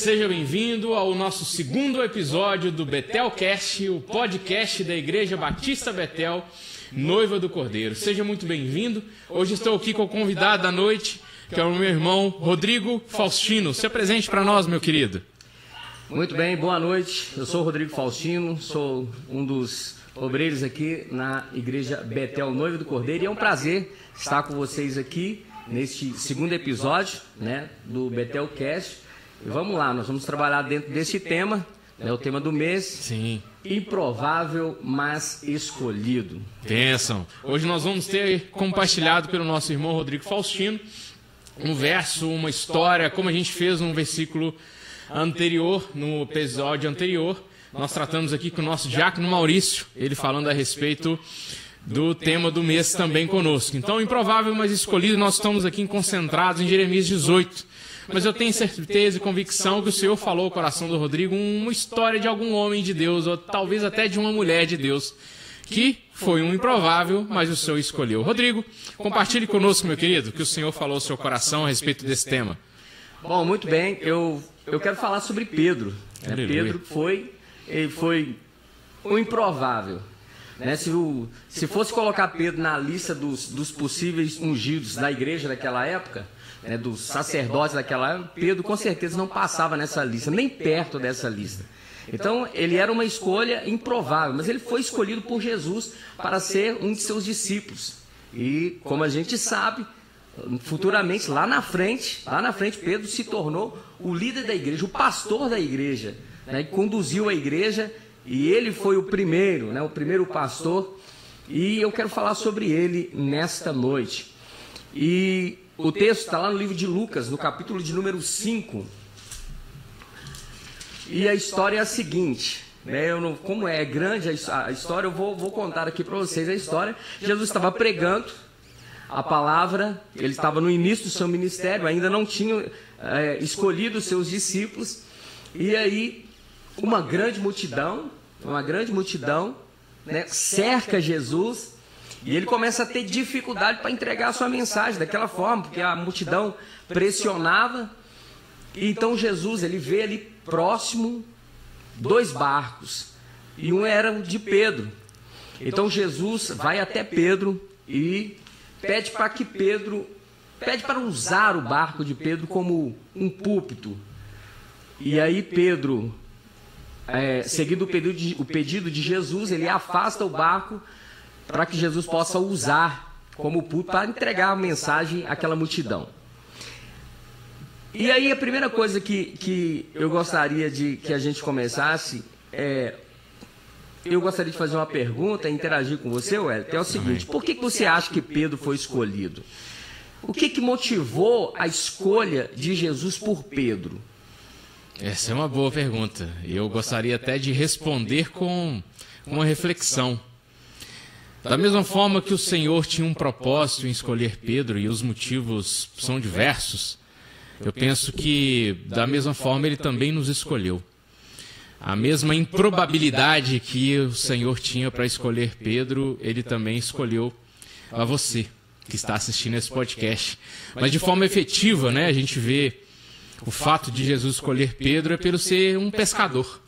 seja bem-vindo ao nosso segundo episódio do Betelcast, o podcast da Igreja Batista Betel, Noiva do Cordeiro. Seja muito bem-vindo. Hoje estou aqui com o convidado da noite, que é o meu irmão Rodrigo Faustino. Se apresente para nós, meu querido. Muito bem, boa noite. Eu sou o Rodrigo Faustino, sou um dos obreiros aqui na Igreja Betel, Noiva do Cordeiro, e é um prazer estar com vocês aqui neste segundo episódio, do Betelcast. E vamos lá, nós vamos trabalhar dentro desse tema, o tema do mês. Sim. Improvável, mas escolhido. Bênção. Hoje nós vamos ter compartilhado pelo nosso irmão Rodrigo Faustino um verso, uma história, como a gente fez no versículo anterior, no episódio anterior. Nós tratamos aqui com o nosso diácono Maurício, ele falando a respeito do tema do mês também conosco. Então, improvável, mas escolhido, nós estamos aqui concentrados em Jeremias 18. Mas eu tenho certeza e convicção que o Senhor falou ao coração do Rodrigo uma história de algum homem de Deus, ou talvez até de uma mulher de Deus, que foi um improvável, mas o Senhor escolheu. Rodrigo, compartilhe conosco, meu querido, que o Senhor falou ao seu coração a respeito desse tema. Bom, muito bem, eu quero falar sobre Pedro. Pedro foi um improvável. Se fosse colocar Pedro na lista dos possíveis ungidos da igreja daquela época, dos sacerdotes daquela época, Pedro com certeza não passava nessa lista, nem perto dessa lista. Então, ele era uma escolha improvável, mas ele foi escolhido por Jesus para ser um de seus discípulos. E, como a gente sabe, futuramente, lá na frente, Pedro se tornou o líder da igreja, o pastor da igreja, que conduziu a igreja. E ele foi o primeiro pastor, e eu quero falar sobre ele nesta noite. E o texto está lá no livro de Lucas, no capítulo de número 5. E a história é a seguinte, como é grande a história, eu vou contar aqui para vocês a história. Jesus estava pregando a palavra, ele estava no início do seu ministério, ainda não tinha escolhido os seus discípulos, e aí uma grande multidão, cerca Jesus, e ele começa a ter dificuldade para entregar a sua mensagem daquela forma, porque a multidão pressionava. E então Jesus, ele vê ali próximo 2 barcos, e um era o de Pedro. Então Jesus vai até Pedro e pede para usar o barco de Pedro como um púlpito. E aí Pedro, seguindo o pedido de Jesus, ele afasta o barco para que Jesus possa usar como púlpito para entregar a mensagem àquela multidão. E aí a primeira coisa que eu gostaria de que a gente começasse eu gostaria de fazer uma pergunta e interagir com você, Wellington, é o seguinte: por que você acha que Pedro foi escolhido? O que motivou a escolha de Jesus por Pedro? Essa é uma boa pergunta. Eu gostaria até de responder com uma reflexão. Da mesma forma que o Senhor tinha um propósito em escolher Pedro, e os motivos são diversos, eu penso que da mesma forma ele também nos escolheu. A mesma improbabilidade que o Senhor tinha para escolher Pedro, ele também escolheu a você que está assistindo esse podcast. Mas de forma efetiva, a gente vê o fato de Jesus escolher Pedro é pelo ser um pescador.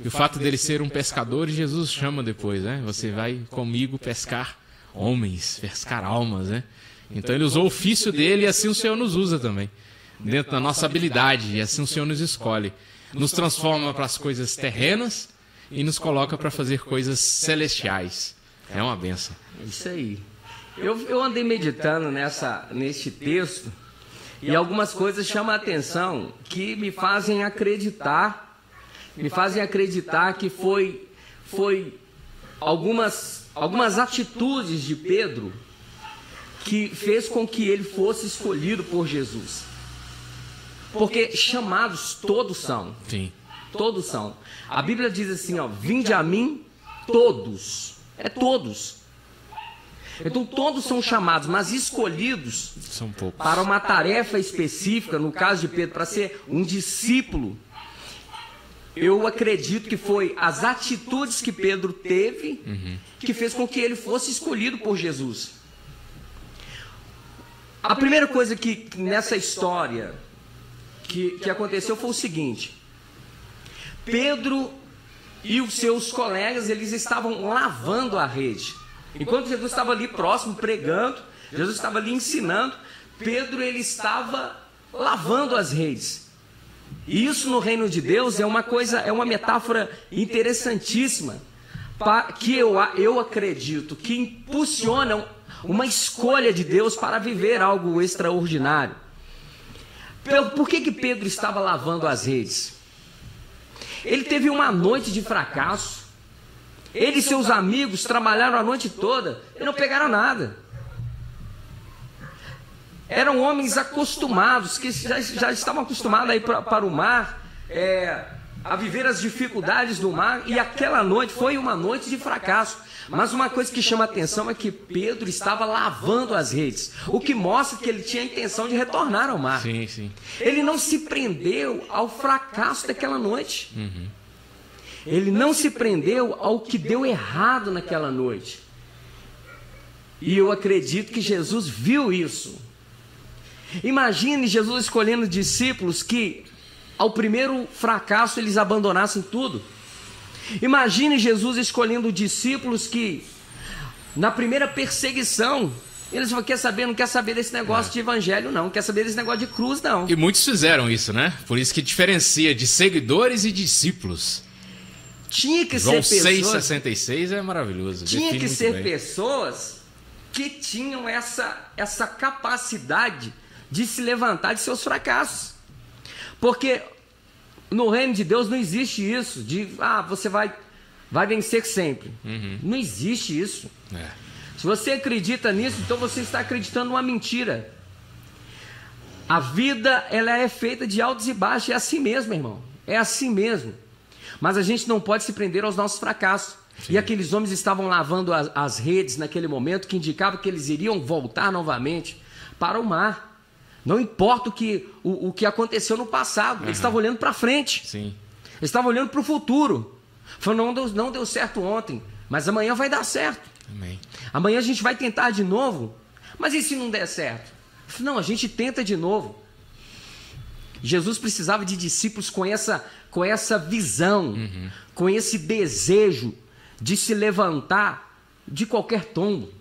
E o fato dele ser um pescador, Jesus chama depois, Você vai comigo pescar homens, pescar almas, Então ele usou o ofício dele, e assim o Senhor nos usa também, dentro da nossa habilidade, e assim o Senhor nos escolhe. Nos transforma para as coisas terrenas e nos coloca para fazer coisas celestiais. É uma bênção. Isso aí. Eu andei meditando nesse texto, e algumas coisas chamam a atenção que me fazem acreditar que foi algumas atitudes de Pedro que fez com que ele fosse escolhido por Jesus. Porque chamados todos são. Sim. Todos são. A Bíblia diz assim, vinde a mim todos. É todos. Então todos são chamados, mas escolhidos são poucos para uma tarefa específica, no caso de Pedro, para ser um discípulo. Eu acredito que foi as atitudes que Pedro teve que fez com que ele fosse escolhido por Jesus. A primeira coisa que nessa história que aconteceu foi o seguinte: Pedro e os seus colegas, eles estavam lavando a rede. Enquanto Jesus estava ali próximo, pregando, Jesus estava ali ensinando, Pedro, ele estava lavando as redes. E isso no reino de Deus é uma metáfora interessantíssima, que eu acredito que impulsiona uma escolha de Deus para viver algo extraordinário. Por que Pedro estava lavando as redes? Ele teve uma noite de fracasso. Ele e seus amigos trabalharam a noite toda e não pegaram nada. Eram homens acostumados, que já estavam acostumados a ir para o mar, a viver as dificuldades do mar, e aquela noite foi uma noite de fracasso. Mas uma coisa que chama a atenção é que Pedro estava lavando as redes, o que mostra que ele tinha a intenção de retornar ao mar. Sim, sim. Ele não se prendeu ao fracasso daquela noite. Ele não se prendeu ao que deu errado naquela noite. E eu acredito que Jesus viu isso. Imagine Jesus escolhendo discípulos que, ao primeiro fracasso, eles abandonassem tudo. Imagine Jesus escolhendo discípulos que, na primeira perseguição, eles falaram: quer saber? Não quer saber desse negócio de evangelho, não. Não quer saber desse negócio de cruz, não. E muitos fizeram isso, né? Por isso que diferencia de seguidores e discípulos. Tinha que João ser pessoas... 6,66 é maravilhoso. Tinha Define que muito ser bem. pessoas que tinham essa capacidade de se levantar de seus fracassos. Porque no reino de Deus não existe isso de você vai vencer sempre. Não existe isso. Se você acredita nisso, então você está acreditando numa mentira. A vida, ela é feita de altos e baixos. É assim mesmo, irmão. É assim mesmo. Mas a gente não pode se prender aos nossos fracassos. Sim. E aqueles homens estavam lavando as redes naquele momento, que indicava que eles iriam voltar novamente para o mar. Não importa o que aconteceu no passado, eles estavam olhando para frente. Sim. Eles estavam olhando para o futuro. Falando: não deu certo ontem, mas amanhã vai dar certo. Amém. Amanhã a gente vai tentar de novo. Mas e se não der certo? Não, a gente tenta de novo. Jesus precisava de discípulos com essa visão, com esse desejo de se levantar de qualquer tombo,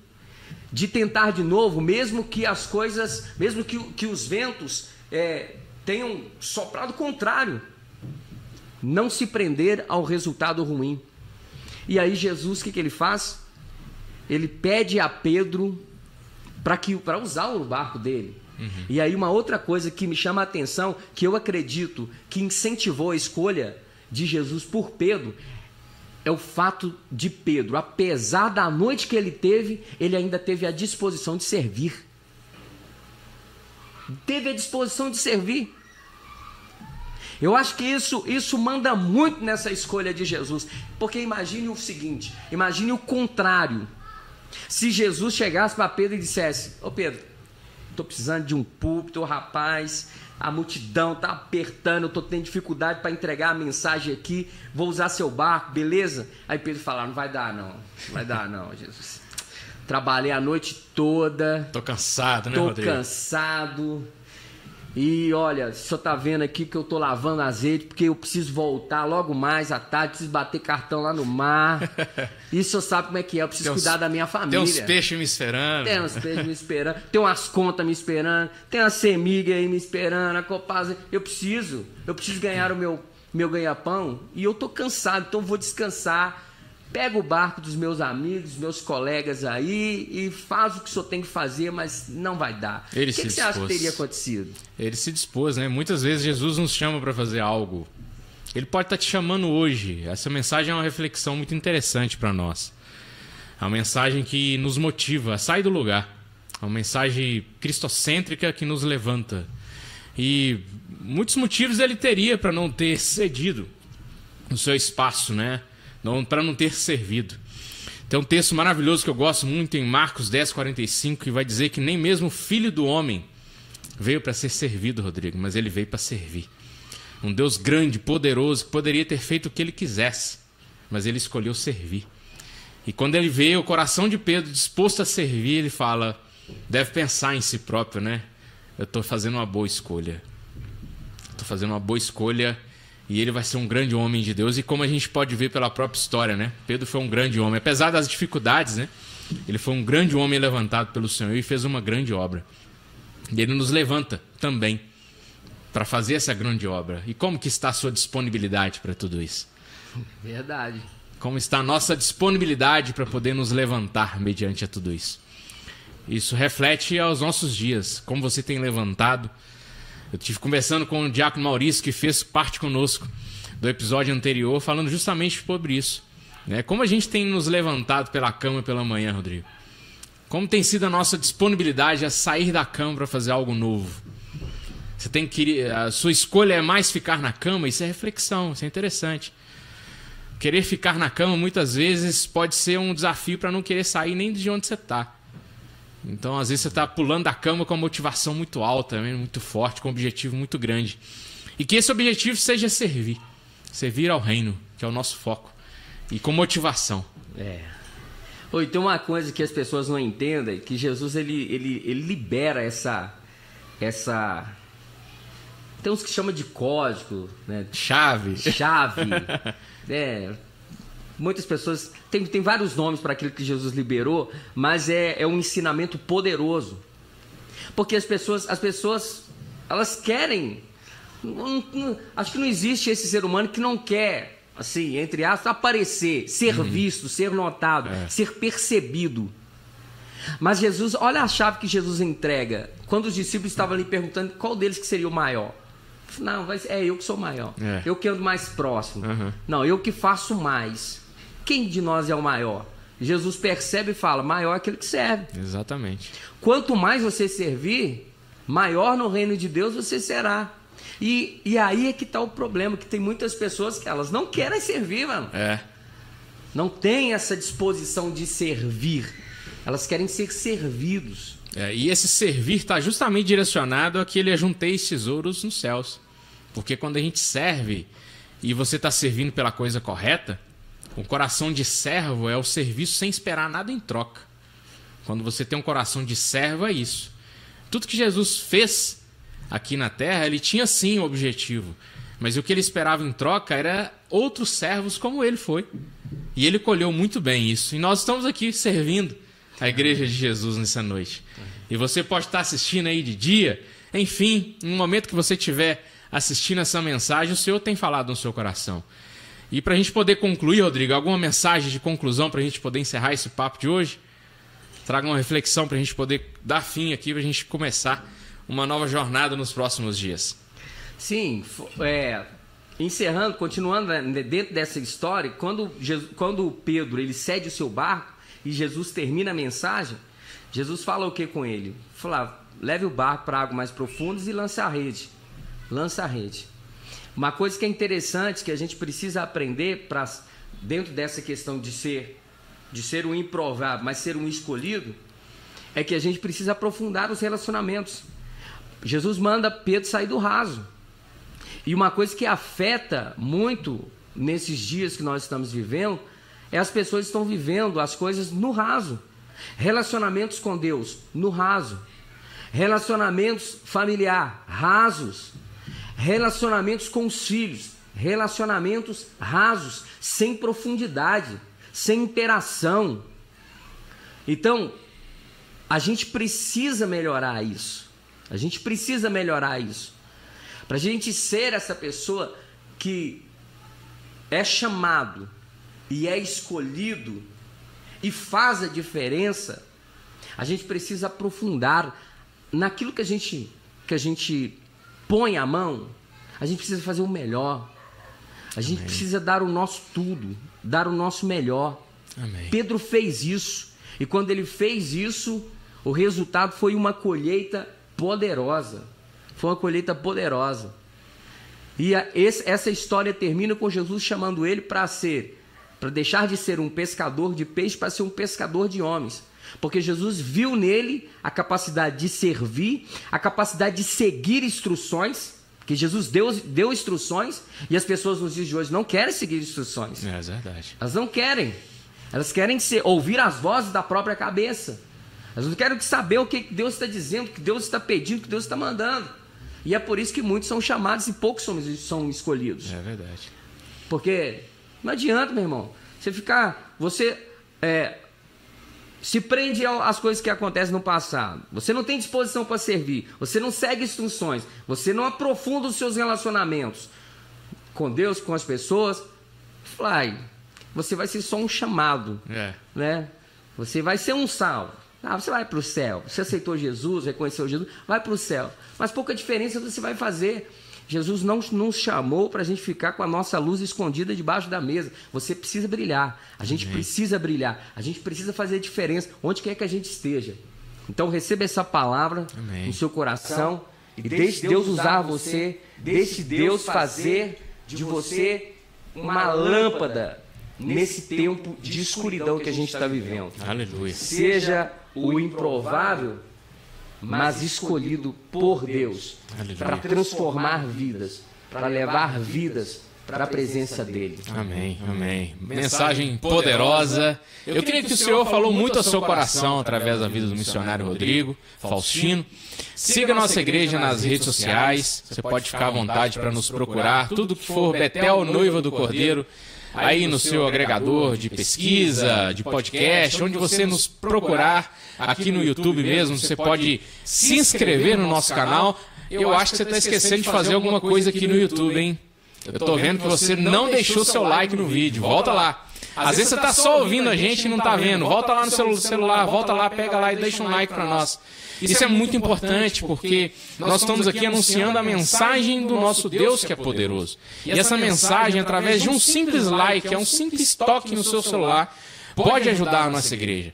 de tentar de novo, mesmo que as coisas, mesmo que os ventos tenham soprado contrário. Não se prender ao resultado ruim. E aí Jesus, o que ele faz? Ele pede a Pedro para usar o barco dele. E aí uma outra coisa que me chama a atenção, que eu acredito que incentivou a escolha de Jesus por Pedro, é o fato de Pedro, apesar da noite que ele teve, ele ainda teve a disposição de servir. Teve a disposição de servir. Eu acho que isso manda muito nessa escolha de Jesus. Porque imagine o seguinte, imagine o contrário. Se Jesus chegasse para Pedro e dissesse: ô Pedro, estou precisando de um púlpito, rapaz, a multidão está apertando, eu estou tendo dificuldade para entregar a mensagem aqui, vou usar seu barco, beleza? Aí Pedro fala: não vai dar não, Jesus. Trabalhei a noite toda. Tô cansado, né, Rodrigo? Tô cansado. E olha, o senhor tá vendo aqui que eu tô lavando azeite, porque eu preciso voltar logo mais à tarde, preciso bater cartão lá no mar. E o senhor sabe como é que é, eu preciso cuidar da minha família. Tem uns peixes me esperando. Tem uns peixes me esperando, tem umas contas me esperando, tem uma semiga aí me esperando, a Copasa. Eu preciso ganhar o meu ganha-pão, e eu tô cansado, então vou descansar. Pega o barco dos meus amigos, meus colegas aí e faz o que o senhor tem que fazer, mas não vai dar. O que você acha que teria acontecido? Ele se dispôs, né? Muitas vezes Jesus nos chama para fazer algo. Ele pode estar te chamando hoje. Essa mensagem é uma reflexão muito interessante para nós. É uma mensagem que nos motiva a sair do lugar. É uma mensagem cristocêntrica que nos levanta. E muitos motivos ele teria para não ter cedido no seu espaço, né? Para não ter servido. Tem um texto maravilhoso que eu gosto muito em Marcos 10:45, que vai dizer que nem mesmo o Filho do Homem veio para ser servido, Rodrigo, mas ele veio para servir. Um Deus grande, poderoso, que poderia ter feito o que ele quisesse, mas ele escolheu servir. E quando ele vê o coração de Pedro disposto a servir, ele fala: deve pensar em si próprio, né? Eu estou fazendo uma boa escolha. estou fazendo uma boa escolha e ele vai ser um grande homem de Deus. E como a gente pode ver pela própria história, né? Pedro foi um grande homem, apesar das dificuldades, né? Ele foi um grande homem levantado pelo Senhor e fez uma grande obra. E ele nos levanta também para fazer essa grande obra. E como que está a sua disponibilidade para tudo isso? Verdade. Como está a nossa disponibilidade para poder nos levantar mediante a tudo isso? Isso reflete aos nossos dias, como você tem levantado. Eu estive conversando com o diácono Maurício, que fez parte conosco do episódio anterior, falando justamente sobre isso, né? Como a gente tem nos levantado pela cama pela manhã, Rodrigo? Como tem sido a nossa disponibilidade a sair da cama para fazer algo novo? Você tem que, a sua escolha é mais ficar na cama? Isso é reflexão, isso é interessante. Querer ficar na cama muitas vezes pode ser um desafio para não querer sair nem de onde você está. Então, às vezes, você está pulando da cama com uma motivação muito alta, muito forte, com um objetivo muito grande. E que esse objetivo seja servir. Servir ao reino, que é o nosso foco. E com motivação. Oi, tem uma coisa que as pessoas não entendem, que Jesus ele libera essa... Tem uns que chamam de código, né? Chave. Muitas pessoas... Tem vários nomes para aquilo que Jesus liberou, mas é um ensinamento poderoso. Porque as pessoas elas querem... acho que não existe esse ser humano que não quer, assim, entre aspas, aparecer, ser visto, ser notado, ser percebido. Mas Jesus, olha a chave que Jesus entrega. Quando os discípulos estavam ali perguntando qual deles que seria o maior. Não, é eu que sou maior. Eu que ando mais próximo. Não, eu que faço mais. Quem de nós é o maior? Jesus percebe e fala, maior é aquele que serve. Exatamente. Quanto mais você servir, maior no reino de Deus você será. E aí é que está o problema, que tem muitas pessoas que elas não querem servir, mano. Não tem essa disposição de servir. Elas querem ser servidos. E esse servir está justamente direcionado a que ele ajunteis tesouros nos céus. Porque quando a gente serve e você está servindo pela coisa correta, o coração de servo é o serviço sem esperar nada em troca. Quando você tem um coração de servo, é isso. Tudo que Jesus fez aqui na terra, ele tinha sim um objetivo. Mas o que ele esperava em troca era outros servos como ele foi. E ele colheu muito bem isso. E nós estamos aqui servindo a igreja de Jesus nessa noite. E você pode estar assistindo aí de dia. Enfim, no momento que você estiver assistindo essa mensagem, o Senhor tem falado no seu coração. E para a gente poder concluir, Rodrigo, alguma mensagem de conclusão para a gente poder encerrar esse papo de hoje? Traga uma reflexão para a gente poder dar fim aqui, para a gente começar uma nova jornada nos próximos dias. Sim, encerrando, continuando dentro dessa história, quando Pedro ele cede o seu barco e Jesus termina a mensagem, Jesus fala o que com ele? Fala, leve o barco para águas mais profundas e lance a rede. Lança a rede. Uma coisa que é interessante, que a gente precisa aprender dentro dessa questão de ser um improvável, mas ser um escolhido, é que a gente precisa aprofundar os relacionamentos. Jesus manda Pedro sair do raso. E uma coisa que afeta muito nesses dias que nós estamos vivendo, é as pessoas que estão vivendo as coisas no raso. Relacionamentos com Deus, no raso. Relacionamentos familiares, rasos. Relacionamentos com os filhos, relacionamentos rasos, sem profundidade, sem interação. Então, a gente precisa melhorar isso. A gente precisa melhorar isso. Para a gente ser essa pessoa que é chamado e é escolhido e faz a diferença, a gente precisa aprofundar naquilo que a gente põe a mão. A gente precisa fazer o melhor. A gente precisa dar o nosso tudo, dar o nosso melhor. Amém. Pedro fez isso. E quando ele fez isso, o resultado foi uma colheita poderosa. Foi uma colheita poderosa. E essa história termina com Jesus chamando ele para deixar de ser um pescador de peixe para ser um pescador de homens. Porque Jesus viu nele a capacidade de servir, a capacidade de seguir instruções, que Jesus deu instruções, e as pessoas nos dias de hoje não querem seguir instruções. É verdade. Elas não querem. Elas querem ouvir as vozes da própria cabeça. Elas não querem saber o que Deus está dizendo, o que Deus está pedindo, o que Deus está mandando. E é por isso que muitos são chamados e poucos são escolhidos. É verdade. Porque não adianta, meu irmão, você se prende às coisas que acontecem no passado. Você não tem disposição para servir. Você não segue instruções. Você não aprofunda os seus relacionamentos com Deus, com as pessoas. Você vai ser só um chamado. Né? Você vai ser um salvo. Você vai para o céu. Você aceitou Jesus, reconheceu Jesus, vai para o céu. Mas pouca diferença você vai fazer. Jesus não nos chamou para a gente ficar com a nossa luz escondida debaixo da mesa. Você precisa brilhar. A gente precisa brilhar. A gente precisa fazer diferença onde quer que a gente esteja. Então receba essa palavra no seu coração e deixe Deus usar você. Deixe Deus fazer de você uma lâmpada nesse tempo de escuridão que a gente está vivendo. Aleluia. Seja o improvável, mas escolhido por Deus para transformar vidas, para levar vidas para a presença dele. Amém, amém. Mensagem poderosa. Eu creio que o Senhor falou muito ao seu coração através da vida do missionário Rodrigo Faustino. Siga a nossa igreja nas redes sociais. Você pode ficar à vontade para nos procurar. Tudo que for Betel, Noiva do Cordeiro, aí no seu agregador de pesquisa, de podcast, onde você nos procurar, aqui no YouTube mesmo, você pode se inscrever no nosso canal. Eu acho que você está esquecendo de fazer alguma coisa aqui no YouTube, hein? Eu estou vendo que você não deixou seu like no vídeo. Volta lá. Às vezes você está só ouvindo a gente e não está vendo. Volta lá no seu celular, volta lá, pega lá e deixa um like para nós. Isso é muito importante porque nós estamos aqui anunciando a mensagem do nosso Deus que é poderoso. E essa mensagem, através de um simples like, um simples toque no seu celular, pode ajudar a nossa igreja.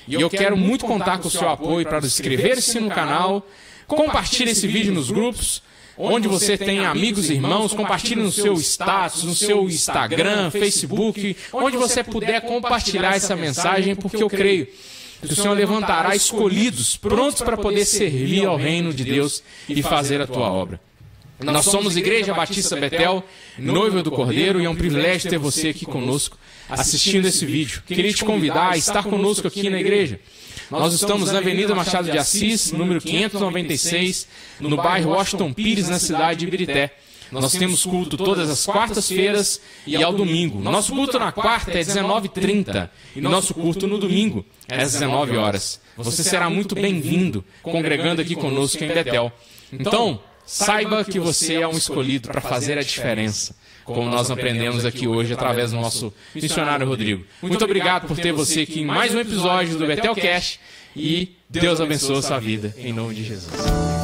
E eu quero muito contar com o seu apoio para inscrever-se no canal, compartilhe esse vídeo nos grupos, onde você tem amigos e irmãos, compartilhe no seu status, no seu Instagram, Facebook, onde você puder compartilhar essa mensagem, porque eu creio que o Senhor levantará escolhidos, prontos para poder servir ao reino de Deus e fazer a tua obra. Nós somos Igreja Batista Betel, Noiva do Cordeiro, e é um privilégio ter você aqui conosco, assistindo esse vídeo. Queria te convidar a estar conosco aqui na igreja. Nós estamos na Avenida Machado de Assis, número 596, no bairro Washington Pires, na cidade de Ibirité. Nós temos culto todas as quartas-feiras e ao domingo. Nosso culto na quarta é 19h30 e nosso culto no domingo é às 19 horas. Você será muito bem-vindo congregando aqui conosco em Betel. Então, saiba que você é um escolhido para fazer a diferença, como nós aprendemos aqui hoje através do nosso missionário Rodrigo. Muito obrigado por ter você aqui em mais um episódio do Betelcast e Deus abençoe a sua vida, em nome de Jesus.